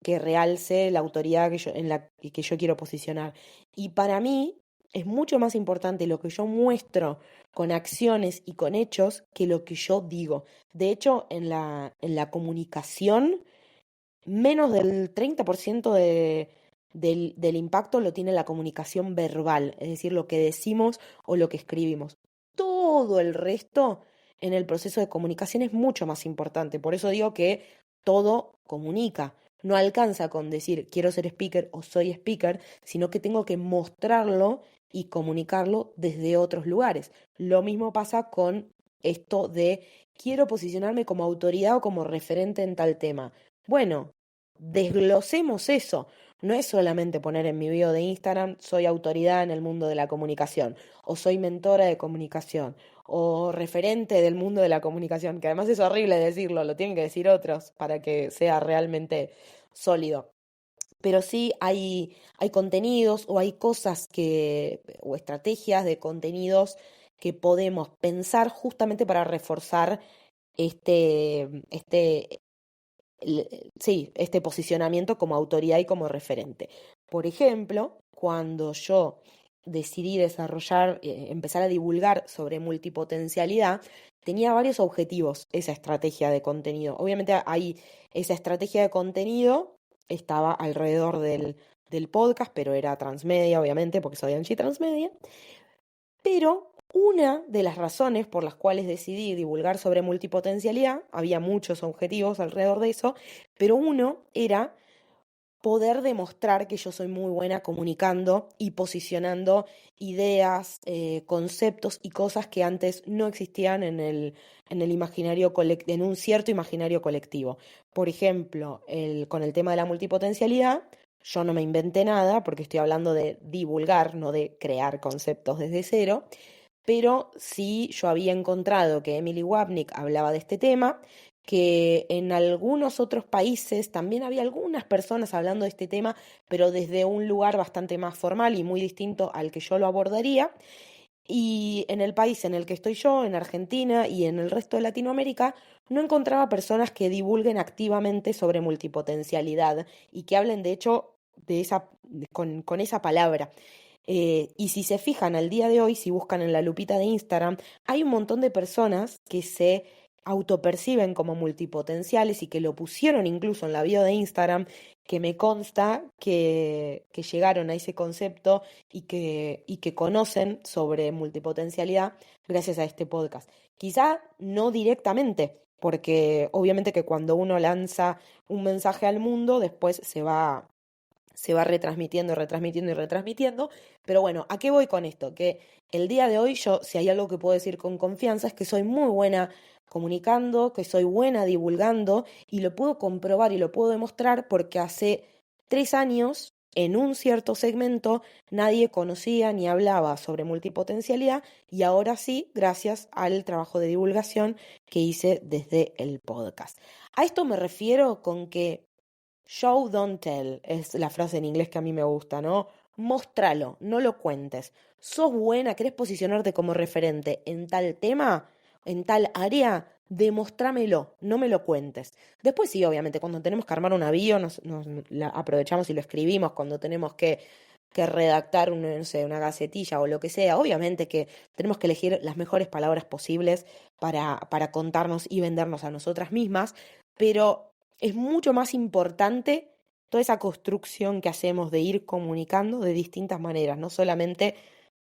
que realce la autoridad que yo quiero posicionar. Y para mí es mucho más importante lo que yo muestro con acciones y con hechos que lo que yo digo. De hecho, en la comunicación, menos del 30% del impacto lo tiene la comunicación verbal, es decir, lo que decimos o lo que escribimos. Todo el resto en el proceso de comunicación es mucho más importante. Por eso digo que todo comunica. No alcanza con decir quiero ser speaker o soy speaker, sino que tengo que mostrarlo y comunicarlo desde otros lugares. Lo mismo pasa con esto de quiero posicionarme como autoridad o como referente en tal tema. Bueno, desglosemos eso. No es solamente poner en mi bio de Instagram soy autoridad en el mundo de la comunicación, o soy mentora de comunicación, o referente del mundo de la comunicación, que además es horrible decirlo, lo tienen que decir otros para que sea realmente sólido. Pero sí hay contenidos o hay cosas o estrategias de contenidos que podemos pensar justamente para reforzar este sí, este posicionamiento como autoridad y como referente. Por ejemplo, cuando yo decidí empezar a divulgar sobre multipotencialidad, tenía varios objetivos esa estrategia de contenido. Obviamente esa estrategia de contenido estaba alrededor del podcast, pero era transmedia, obviamente, porque soy Angie Transmedia. Pero una de las razones por las cuales decidí divulgar sobre multipotencialidad, había muchos objetivos alrededor de eso, pero uno era poder demostrar que yo soy muy buena comunicando y posicionando ideas, conceptos y cosas que antes no existían en el imaginario en un cierto imaginario colectivo. Por ejemplo, con el tema de la multipotencialidad, yo no me inventé nada porque estoy hablando de divulgar, no de crear conceptos desde cero, pero sí yo había encontrado que Emily Wapnick hablaba de este tema, que en algunos otros países también había algunas personas hablando de este tema, pero desde un lugar bastante más formal y muy distinto al que yo lo abordaría. Y en el país en el que estoy yo, en Argentina y en el resto de Latinoamérica, no encontraba personas que divulguen activamente sobre multipotencialidad y que hablen de hecho con esa palabra. Y si se fijan al día de hoy, si buscan en la lupita de Instagram, hay un montón de personas que se autoperciben como multipotenciales y que lo pusieron incluso en la bio de Instagram, que me consta que llegaron a ese concepto y que conocen sobre multipotencialidad gracias a este podcast. Quizá no directamente, porque obviamente que cuando uno lanza un mensaje al mundo, después se va retransmitiendo, retransmitiendo y retransmitiendo. Pero bueno, ¿a qué voy con esto? Que el día de hoy yo, si hay algo que puedo decir con confianza, es que soy muy buena comunicando, que soy buena divulgando y lo puedo comprobar y lo puedo demostrar porque hace 3 años, en un cierto segmento, nadie conocía ni hablaba sobre multipotencialidad y ahora sí, gracias al trabajo de divulgación que hice desde el podcast. A esto me refiero con que show, don't tell, es la frase en inglés que a mí me gusta, ¿no? Móstralo, no lo cuentes. ¿Sos buena? ¿Querés posicionarte como referente en tal tema, en tal área? Demostrámelo, no me lo cuentes. Después sí, obviamente, cuando tenemos que armar una bio, nos la aprovechamos y lo escribimos, cuando tenemos que redactar no sé, una gacetilla o lo que sea, obviamente que tenemos que elegir las mejores palabras posibles para contarnos y vendernos a nosotras mismas, pero es mucho más importante toda esa construcción que hacemos de ir comunicando de distintas maneras, no solamente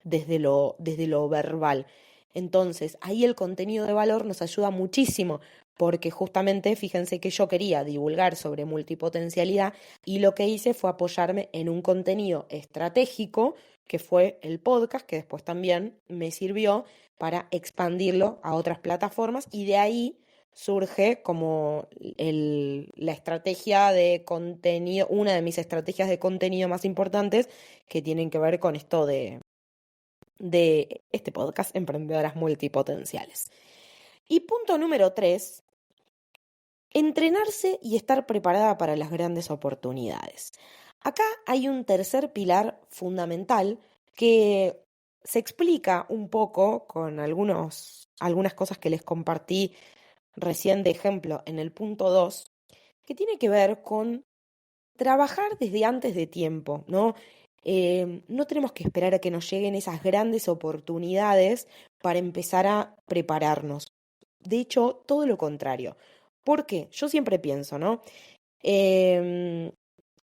desde lo verbal. Entonces, ahí el contenido de valor nos ayuda muchísimo, porque justamente fíjense que yo quería divulgar sobre multipotencialidad y lo que hice fue apoyarme en un contenido estratégico, que fue el podcast, que después también me sirvió para expandirlo a otras plataformas y de ahí surge como la estrategia de contenido, una de mis estrategias de contenido más importantes que tienen que ver con esto de este podcast, Emprendedoras Multipotenciales. Y punto número 3, entrenarse y estar preparada para las grandes oportunidades. Acá hay un tercer pilar fundamental que se explica un poco con algunas cosas que les compartí recién de ejemplo en el punto 2, que tiene que ver con trabajar desde antes de tiempo, ¿no? No tenemos que esperar a que nos lleguen esas grandes oportunidades para empezar a prepararnos. De hecho, todo lo contrario. ¿Por qué? Yo siempre pienso, ¿no? Em,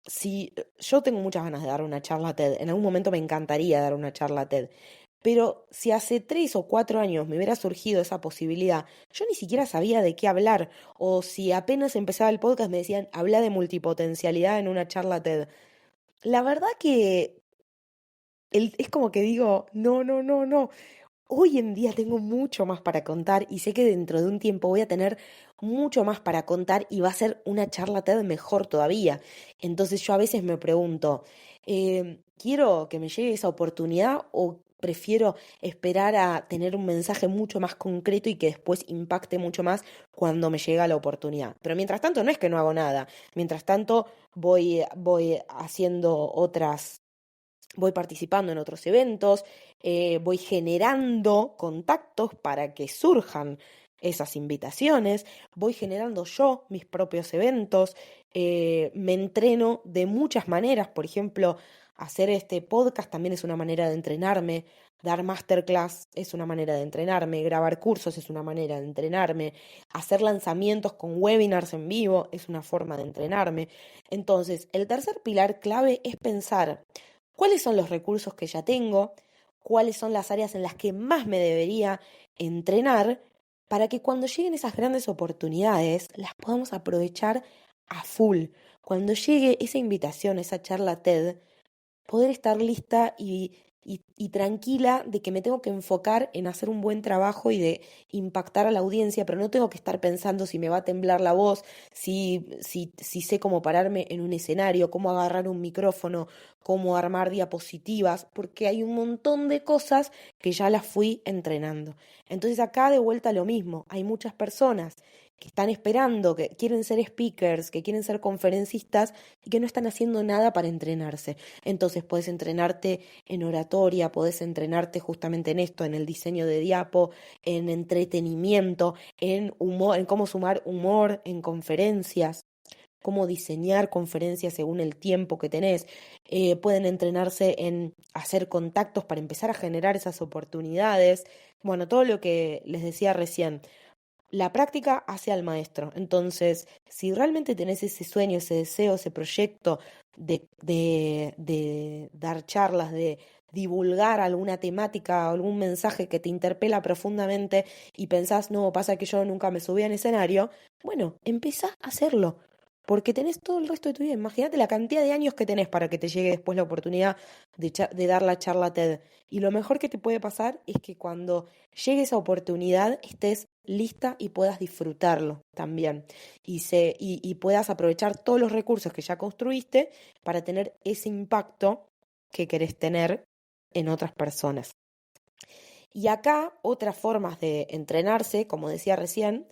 si yo tengo muchas ganas de dar una charla TED, en algún momento me encantaría dar una charla TED, pero si hace 3 o 4 años me hubiera surgido esa posibilidad, yo ni siquiera sabía de qué hablar, o si apenas empezaba el podcast me decían, habla de multipotencialidad en una charla TED. La verdad que es como que digo, no, no, no, no. Hoy en día tengo mucho más para contar y sé que dentro de un tiempo voy a tener mucho más para contar y va a ser una charla TED mejor todavía. Entonces yo a veces me pregunto, ¿quiero que me llegue esa oportunidad o prefiero esperar a tener un mensaje mucho más concreto y que después impacte mucho más cuando me llega la oportunidad? Pero mientras tanto no es que no hago nada. Mientras tanto voy haciendo voy participando en otros eventos, voy generando contactos para que surjan esas invitaciones, voy generando yo mis propios eventos, me entreno de muchas maneras, por ejemplo, hacer este podcast también es una manera de entrenarme, dar masterclass es una manera de entrenarme, grabar cursos es una manera de entrenarme, hacer lanzamientos con webinars en vivo es una forma de entrenarme. Entonces, el tercer pilar clave es pensar cuáles son los recursos que ya tengo, cuáles son las áreas en las que más me debería entrenar para que cuando lleguen esas grandes oportunidades las podamos aprovechar a full. Cuando llegue esa invitación, esa charla TED, poder estar lista y tranquila de que me tengo que enfocar en hacer un buen trabajo y de impactar a la audiencia, pero no tengo que estar pensando si me va a temblar la voz, si sé cómo pararme en un escenario, cómo agarrar un micrófono, cómo armar diapositivas, porque hay un montón de cosas que ya las fui entrenando. Entonces acá de vuelta lo mismo, hay muchas personas que están esperando, que quieren ser speakers, que quieren ser conferencistas y que no están haciendo nada para entrenarse. Entonces puedes entrenarte en oratoria, puedes entrenarte justamente en esto, en el diseño de diapo, en entretenimiento, en humor, en cómo sumar humor en conferencias, cómo diseñar conferencias según el tiempo que tenés. Pueden entrenarse en hacer contactos para empezar a generar esas oportunidades. Bueno, todo lo que les decía recién. La práctica hace al maestro. Entonces, si realmente tenés ese sueño, ese deseo, ese proyecto de dar charlas, de divulgar alguna temática o algún mensaje que te interpela profundamente y pensás, no, pasa que yo nunca me subí en escenario, bueno, empezá a hacerlo. Porque tenés todo el resto de tu vida. Imagínate la cantidad de años que tenés para que te llegue después la oportunidad de dar la charla TED. Y lo mejor que te puede pasar es que cuando llegue esa oportunidad estés lista y puedas disfrutarlo también y puedas aprovechar todos los recursos que ya construiste para tener ese impacto que querés tener en otras personas. Y acá otras formas de entrenarse, como decía recién,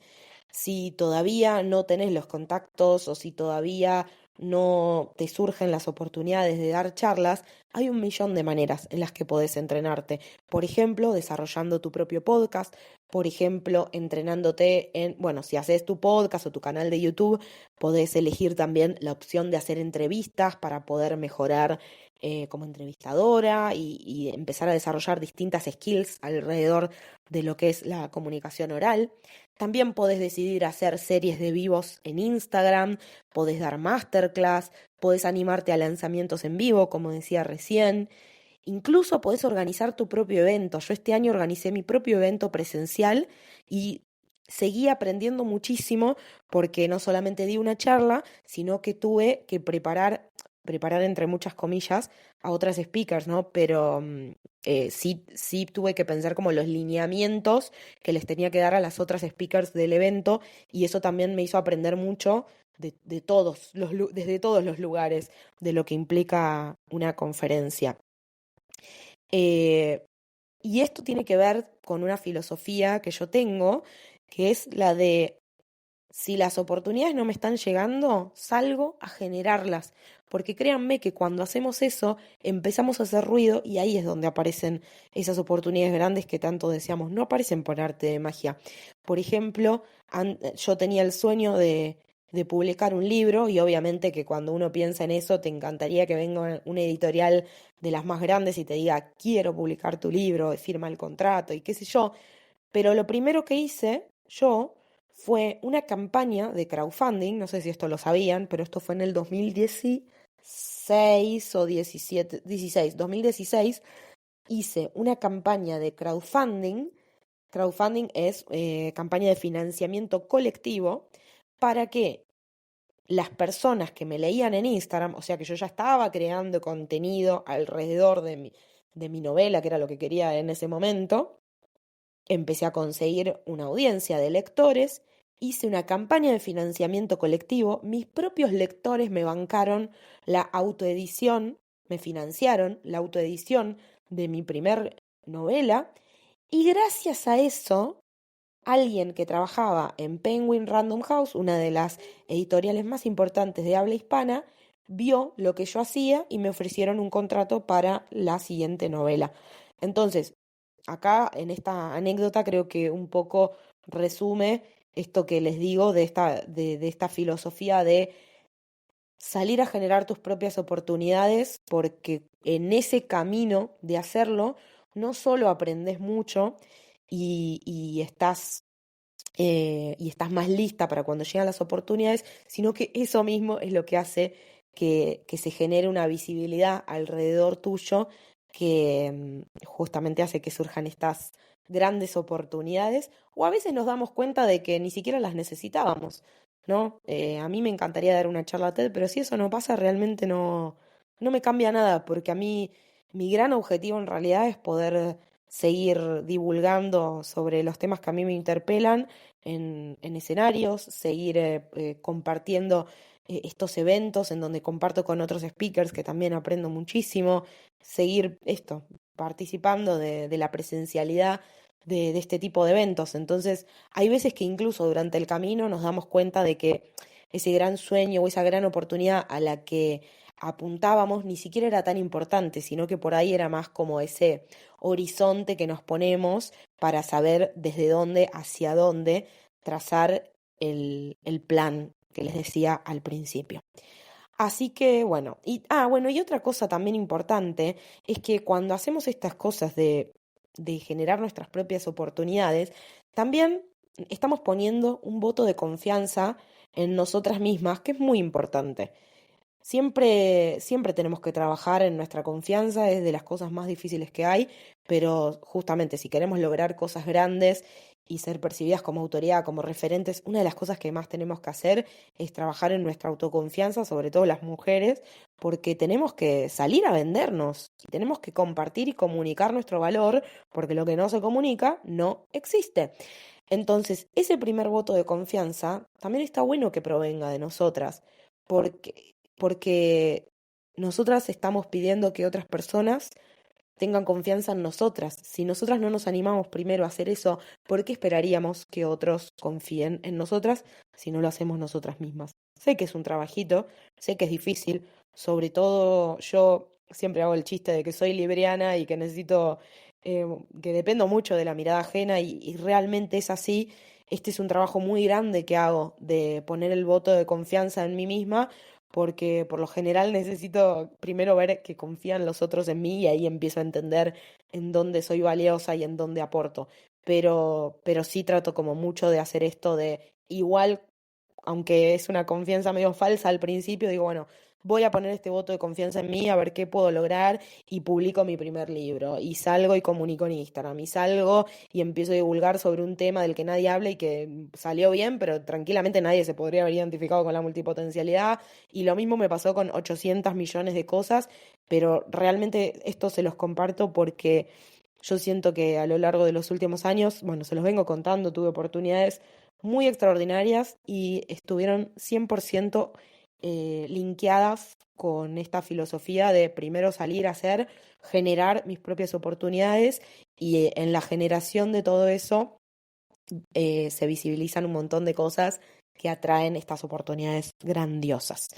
si todavía no tenés los contactos o si todavía no te surgen las oportunidades de dar charlas, hay un millón de maneras en las que podés entrenarte. Por ejemplo, desarrollando tu propio podcast, por ejemplo, entrenándote bueno, si haces tu podcast o tu canal de YouTube, podés elegir también la opción de hacer entrevistas para poder mejorar como entrevistadora y empezar a desarrollar distintas skills alrededor de lo que es la comunicación oral. También podés decidir hacer series de vivos en Instagram, podés dar masterclass, podés animarte a lanzamientos en vivo, como decía recién. Incluso podés organizar tu propio evento. Yo este año organicé mi propio evento presencial y seguí aprendiendo muchísimo porque no solamente di una charla, sino que tuve que preparar entre muchas comillas a otras speakers, ¿no? Pero sí tuve que pensar como los lineamientos que les tenía que dar a las otras speakers del evento y eso también me hizo aprender mucho de desde todos los lugares de lo que implica una conferencia. Eh, y esto tiene que ver con una filosofía que yo tengo, que es la de si las oportunidades no me están llegando, salgo a generarlas. Porque créanme que cuando hacemos eso, empezamos a hacer ruido y ahí es donde aparecen esas oportunidades grandes que tanto deseamos. No aparecen por arte de magia. Por ejemplo, yo tenía el sueño de publicar un libro y obviamente que cuando uno piensa en eso, te encantaría que venga una editorial de las más grandes y te diga, quiero publicar tu libro, firma el contrato y qué sé yo. Pero lo primero que hice yo fue una campaña de crowdfunding, no sé si esto lo sabían, pero esto fue en el 2016 o 17, 16, 2016, hice una campaña de crowdfunding. Crowdfunding es campaña de financiamiento colectivo para que las personas que me leían en Instagram, o sea que yo ya estaba creando contenido alrededor de mi novela, que era lo que quería en ese momento, empecé a conseguir una audiencia de lectores, hice una campaña de financiamiento colectivo, mis propios lectores me bancaron la autoedición, me financiaron la autoedición de mi primer novela y gracias a eso, alguien que trabajaba en Penguin Random House, una de las editoriales más importantes de habla hispana, vio lo que yo hacía y me ofrecieron un contrato para la siguiente novela. Entonces, acá en esta anécdota creo que un poco resume esto que les digo de esta filosofía de salir a generar tus propias oportunidades, porque en ese camino de hacerlo no solo aprendes mucho y estás más lista para cuando llegan las oportunidades, sino que eso mismo es lo que hace que se genere una visibilidad alrededor tuyo que justamente hace que surjan estas grandes oportunidades o a veces nos damos cuenta de que ni siquiera las necesitábamos, ¿no? A mí me encantaría dar una charla TED, pero si eso no pasa, realmente no me cambia nada, porque a mí mi gran objetivo en realidad es poder seguir divulgando sobre los temas que a mí me interpelan en escenarios, seguir compartiendo estos eventos en donde comparto con otros speakers que también aprendo muchísimo, seguir participando de la presencialidad de este tipo de eventos. Entonces, hay veces que incluso durante el camino nos damos cuenta de que ese gran sueño o esa gran oportunidad a la que apuntábamos ni siquiera era tan importante, sino que por ahí era más como ese horizonte que nos ponemos para saber desde dónde hacia dónde trazar el plan que les decía al principio. Así que bueno, y otra cosa también importante es que cuando hacemos estas cosas de generar nuestras propias oportunidades, también estamos poniendo un voto de confianza en nosotras mismas, que es muy importante. Siempre tenemos que trabajar en nuestra confianza, es de las cosas más difíciles que hay, pero justamente si queremos lograr cosas grandes y ser percibidas como autoridad, como referentes, una de las cosas que más tenemos que hacer es trabajar en nuestra autoconfianza, sobre todo las mujeres, porque tenemos que salir a vendernos, y tenemos que compartir y comunicar nuestro valor, porque lo que no se comunica no existe. Entonces, ese primer voto de confianza también está bueno que provenga de nosotras, porque nosotras estamos pidiendo que otras personas tengan confianza en nosotras. Si nosotras no nos animamos primero a hacer eso, ¿por qué esperaríamos que otros confíen en nosotras si no lo hacemos nosotras mismas? Sé que es un trabajito, sé que es difícil, sobre todo yo siempre hago el chiste de que soy libriana y que necesito, que dependo mucho de la mirada ajena y realmente es así. Este es un trabajo muy grande que hago de poner el voto de confianza en mí misma porque por lo general necesito primero ver que confían los otros en mí y ahí empiezo a entender en dónde soy valiosa y en dónde aporto. pero sí trato como mucho de hacer esto de igual, aunque es una confianza medio falsa al principio, digo, bueno, voy a poner este voto de confianza en mí, a ver qué puedo lograr, y publico mi primer libro, y salgo y comunico en Instagram, y salgo y empiezo a divulgar sobre un tema del que nadie habla y que salió bien, pero tranquilamente nadie se podría haber identificado con la multipotencialidad, y lo mismo me pasó con 800 millones de cosas, pero realmente esto se los comparto porque yo siento que a lo largo de los últimos años, bueno, se los vengo contando, tuve oportunidades muy extraordinarias y estuvieron 100% linkeadas con esta filosofía de primero salir a hacer, generar mis propias oportunidades y en la generación de todo eso se visibilizan un montón de cosas que atraen estas oportunidades grandiosas.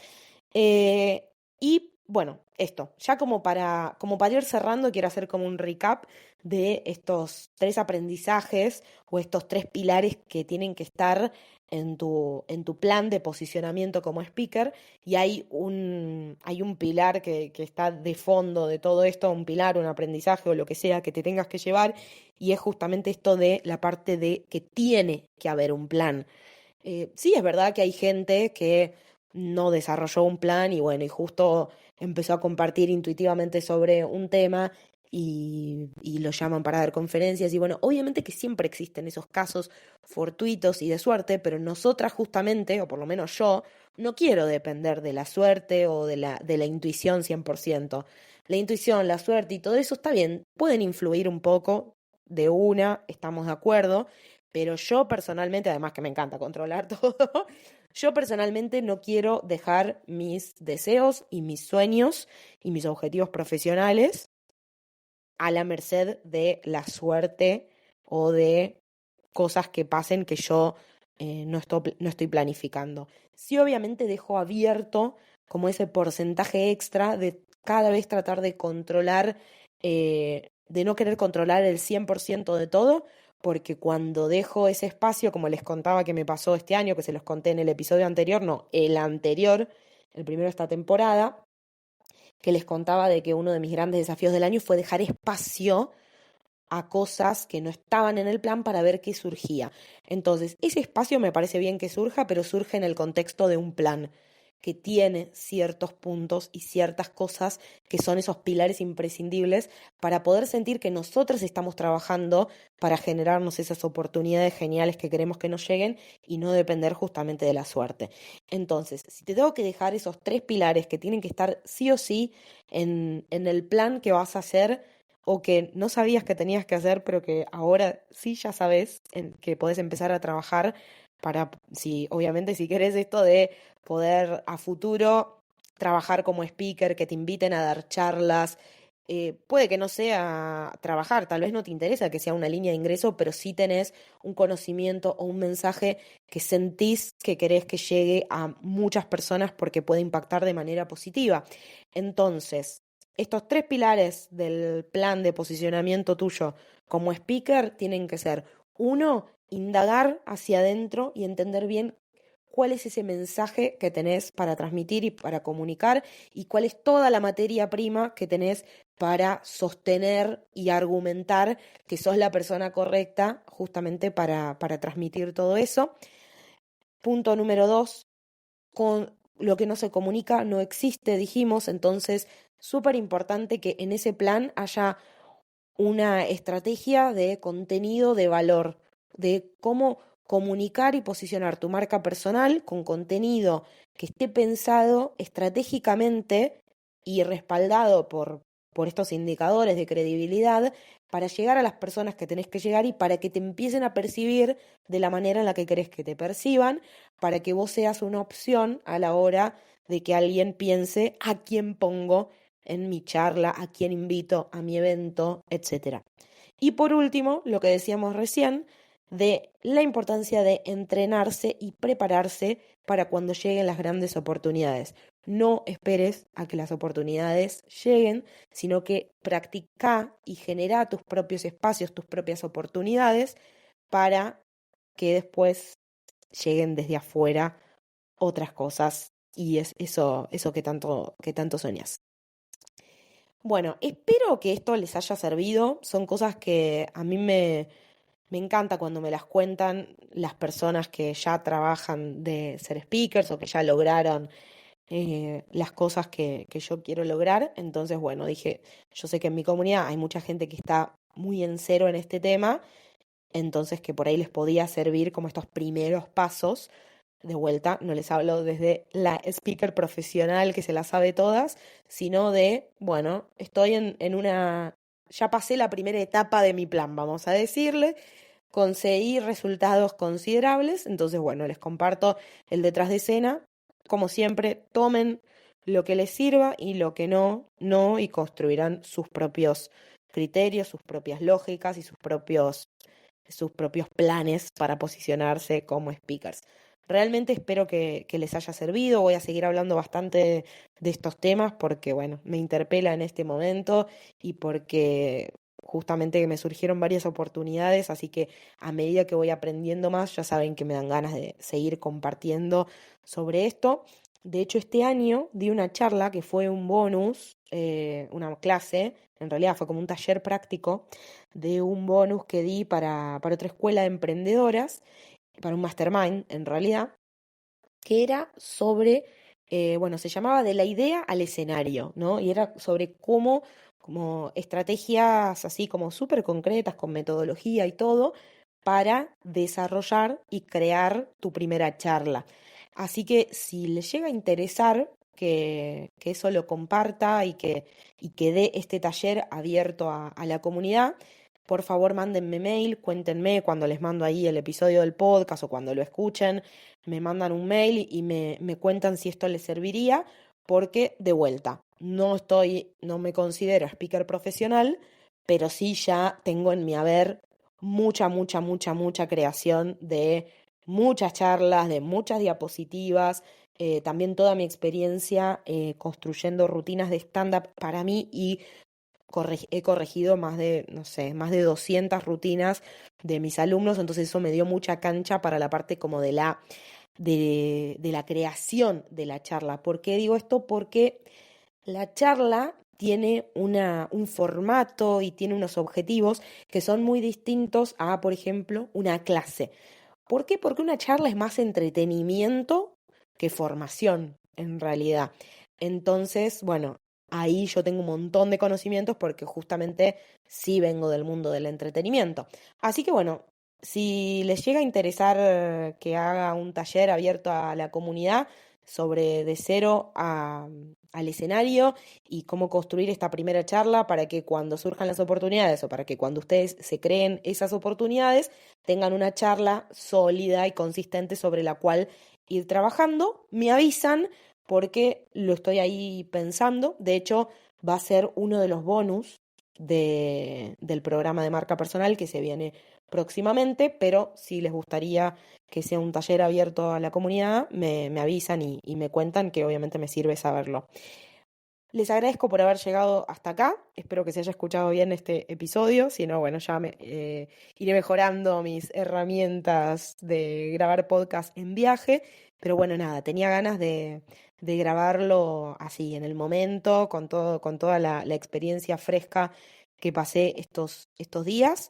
Y bueno, esto, ya como para ir cerrando, quiero hacer como un recap de estos 3 aprendizajes o estos 3 pilares que tienen que estar en tu plan de posicionamiento como speaker. Y hay un pilar que está de fondo de todo esto, un pilar, un aprendizaje o lo que sea que te tengas que llevar, y es justamente esto de la parte de que tiene que haber un plan. Sí, es verdad que hay gente que no desarrolló un plan y bueno, y justo empezó a compartir intuitivamente sobre un tema y lo llaman para dar conferencias y bueno, obviamente que siempre existen esos casos fortuitos y de suerte, pero nosotras justamente, o por lo menos yo, no quiero depender de la suerte o de la intuición 100%. La intuición, la suerte y todo eso está bien, pueden influir un poco de una, estamos de acuerdo, pero yo personalmente, además que me encanta controlar todo, yo personalmente no quiero dejar mis deseos y mis sueños y mis objetivos profesionales a la merced de la suerte o de cosas que pasen que yo no estoy planificando. Sí, obviamente dejo abierto como ese porcentaje extra de cada vez tratar de controlar, de no querer controlar el 100% de todo, porque cuando dejo ese espacio, como les contaba que me pasó este año, que se los conté en el episodio anterior, no, el anterior, el primero de esta temporada, que les contaba de que uno de mis grandes desafíos del año fue dejar espacio a cosas que no estaban en el plan para ver qué surgía. Entonces, ese espacio me parece bien que surja, pero surge en el contexto de un plan que tiene ciertos puntos y ciertas cosas que son esos pilares imprescindibles para poder sentir que nosotros estamos trabajando para generarnos esas oportunidades geniales que queremos que nos lleguen y no depender justamente de la suerte. Entonces, si te tengo que dejar esos 3 pilares que tienen que estar sí o sí en el plan que vas a hacer, o que no sabías que tenías que hacer, pero que ahora sí ya sabes que podés empezar a trabajar para, si, obviamente, si querés esto de poder a futuro trabajar como speaker, que te inviten a dar charlas. Puede que no sea trabajar, tal vez no te interesa que sea una línea de ingreso, pero sí tenés un conocimiento o un mensaje que sentís que querés que llegue a muchas personas porque puede impactar de manera positiva. Entonces, estos 3 pilares del plan de posicionamiento tuyo como speaker tienen que ser: uno, indagar hacia adentro y entender bien cuál es ese mensaje que tenés para transmitir y para comunicar, y cuál es toda la materia prima que tenés para sostener y argumentar que sos la persona correcta justamente para transmitir todo eso. Punto número 2, con lo que no se comunica no existe, dijimos, entonces súper importante que en ese plan haya una estrategia de contenido de valor, de cómo comunicar y posicionar tu marca personal con contenido que esté pensado estratégicamente y respaldado por estos indicadores de credibilidad para llegar a las personas que tenés que llegar y para que te empiecen a percibir de la manera en la que querés que te perciban, para que vos seas una opción a la hora de que alguien piense a quién pongo en mi charla, a quién invito a mi evento, etcétera. Y por último, lo que decíamos recién, de la importancia de entrenarse y prepararse para cuando lleguen las grandes oportunidades. No esperes a que las oportunidades lleguen, sino que practica y genera tus propios espacios, tus propias oportunidades para que después lleguen desde afuera otras cosas, y es eso que tanto soñás. Bueno, espero que esto les haya servido. Son cosas que a mí Me encanta cuando me las cuentan las personas que ya trabajan de ser speakers o que ya lograron las cosas que yo quiero lograr. Entonces, bueno, dije, yo sé que en mi comunidad hay mucha gente que está muy en cero en este tema, entonces que por ahí les podía servir como estos primeros pasos. De vuelta, no les hablo desde la speaker profesional que se las sabe todas, sino de, bueno, estoy en una, ya pasé la primera etapa de mi plan, vamos a decirle, conseguí resultados considerables, entonces, bueno, les comparto el detrás de escena. Como siempre, tomen lo que les sirva y lo que no, no, y construirán sus propios criterios, sus propias lógicas y sus propios planes para posicionarse como speakers. Realmente espero que les haya servido. Voy a seguir hablando bastante de estos temas porque, bueno, me interpela en este momento y porque justamente me surgieron varias oportunidades, así que a medida que voy aprendiendo más, ya saben que me dan ganas de seguir compartiendo sobre esto. De hecho, este año di una charla que fue un bonus, una clase, en realidad fue como un taller práctico de un bonus que di para otra escuela de emprendedoras, para un mastermind en realidad, que era sobre, bueno, se llamaba de la idea al escenario, ¿no? Y era sobre cómo, como estrategias así como súper concretas, con metodología y todo, para desarrollar y crear tu primera charla. Así que si les llega a interesar que eso lo comparta y que dé este taller abierto a la comunidad, por favor mándenme mail, cuéntenme cuando les mando ahí el episodio del podcast o cuando lo escuchen, me mandan un mail y me cuentan si esto les serviría, porque de vuelta, no me considero speaker profesional, pero sí ya tengo en mi haber mucha, mucha, mucha, mucha creación de muchas charlas, de muchas diapositivas, también toda mi experiencia construyendo rutinas de stand-up para mí y he corregido más de, no sé, más de 200 rutinas de mis alumnos, entonces eso me dio mucha cancha para la parte como de la creación de la charla. ¿Por qué digo esto? Porque la charla tiene un formato y tiene unos objetivos que son muy distintos a, por ejemplo, una clase. ¿Por qué? Porque una charla es más entretenimiento que formación, en realidad. Entonces, bueno, ahí yo tengo un montón de conocimientos porque justamente sí vengo del mundo del entretenimiento. Así que bueno, si les llega a interesar que haga un taller abierto a la comunidad sobre de cero al escenario y cómo construir esta primera charla para que cuando surjan las oportunidades o para que cuando ustedes se creen esas oportunidades, tengan una charla sólida y consistente sobre la cual ir trabajando, me avisan porque lo estoy ahí pensando. De hecho, va a ser uno de los bonus del programa de marca personal que se viene próximamente, pero si les gustaría que sea un taller abierto a la comunidad, me avisan y me cuentan, que obviamente me sirve saberlo. Les agradezco por haber llegado hasta acá. Espero que se haya escuchado bien este episodio. Si no, bueno, iré mejorando mis herramientas de grabar podcast en viaje. Pero bueno, nada, tenía ganas de grabarlo así, en el momento, con toda la experiencia fresca que pasé estos días.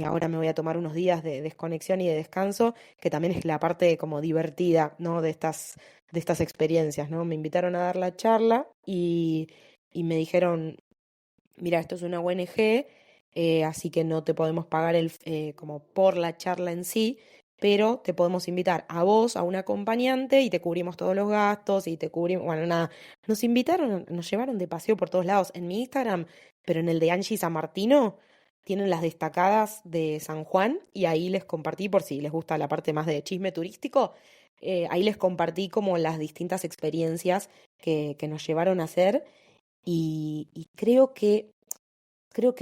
Ahora me voy a tomar unos días de desconexión y de descanso, que también es la parte como divertida, ¿no? De estas experiencias, ¿no? Me invitaron a dar la charla y me dijeron, mira, esto es una ONG, así que no te podemos pagar como por la charla en sí, pero te podemos invitar a vos, a un acompañante, y te cubrimos todos los gastos y te cubrimos, bueno, nada, nos invitaron, nos llevaron de paseo por todos lados, en mi Instagram, pero en el de Angie San Martino. Tienen las destacadas de San Juan y ahí les compartí, por si les gusta la parte más de chisme turístico, ahí les compartí como las distintas experiencias que nos llevaron a hacer y creo que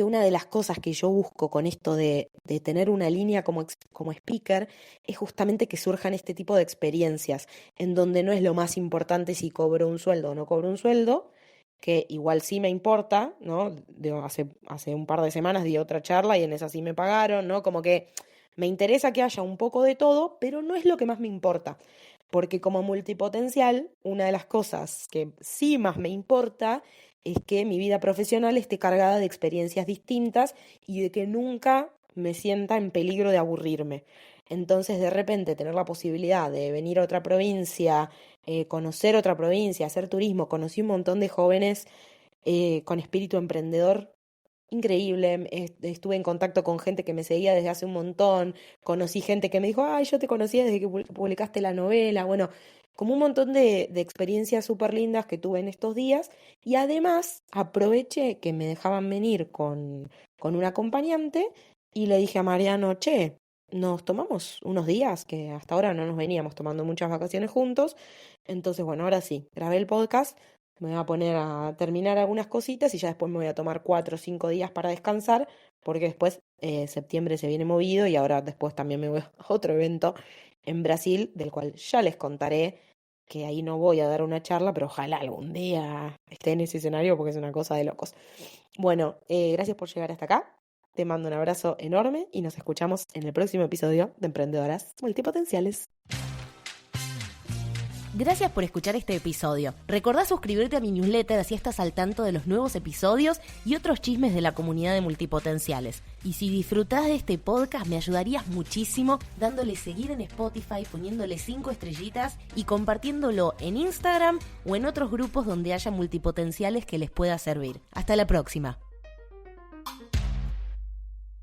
una de las cosas que yo busco con esto de tener una línea como speaker es justamente que surjan este tipo de experiencias, en donde no es lo más importante si cobro un sueldo o no cobro un sueldo, que igual sí me importa, ¿no? Hace un par de semanas di otra charla y en esa sí me pagaron, ¿no? Como que me interesa que haya un poco de todo, pero no es lo que más me importa. Porque como multipotencial, una de las cosas que sí más me importa es que mi vida profesional esté cargada de experiencias distintas y de que nunca me sienta en peligro de aburrirme. Entonces, de repente, tener la posibilidad de venir a otra provincia, conocer otra provincia, hacer turismo, conocí un montón de jóvenes con espíritu emprendedor increíble. Estuve en contacto con gente que me seguía desde hace un montón, conocí gente que me dijo, ay, yo te conocía desde que publicaste la novela, bueno, como un montón de experiencias súper lindas que tuve en estos días y además aproveché que me dejaban venir con un acompañante y le dije a Mariano, che, nos tomamos unos días, que hasta ahora no nos veníamos tomando muchas vacaciones juntos, entonces bueno, ahora sí, grabé el podcast. Me voy a poner a terminar algunas cositas y ya después me voy a tomar 4 o 5 días para descansar, porque después septiembre se viene movido y ahora después también me voy a otro evento en Brasil, del cual ya les contaré, que ahí no voy a dar una charla, pero ojalá algún día esté en ese escenario porque es una cosa de locos. Bueno, gracias por llegar hasta acá. Te mando un abrazo enorme y nos escuchamos en el próximo episodio de Emprendedoras Multipotenciales. Gracias por escuchar este episodio. Recordá suscribirte a mi newsletter, así estás al tanto de los nuevos episodios y otros chismes de la comunidad de multipotenciales. Y si disfrutás de este podcast, me ayudarías muchísimo dándole seguir en Spotify, poniéndole 5 estrellitas y compartiéndolo en Instagram o en otros grupos donde haya multipotenciales que les pueda servir. Hasta la próxima.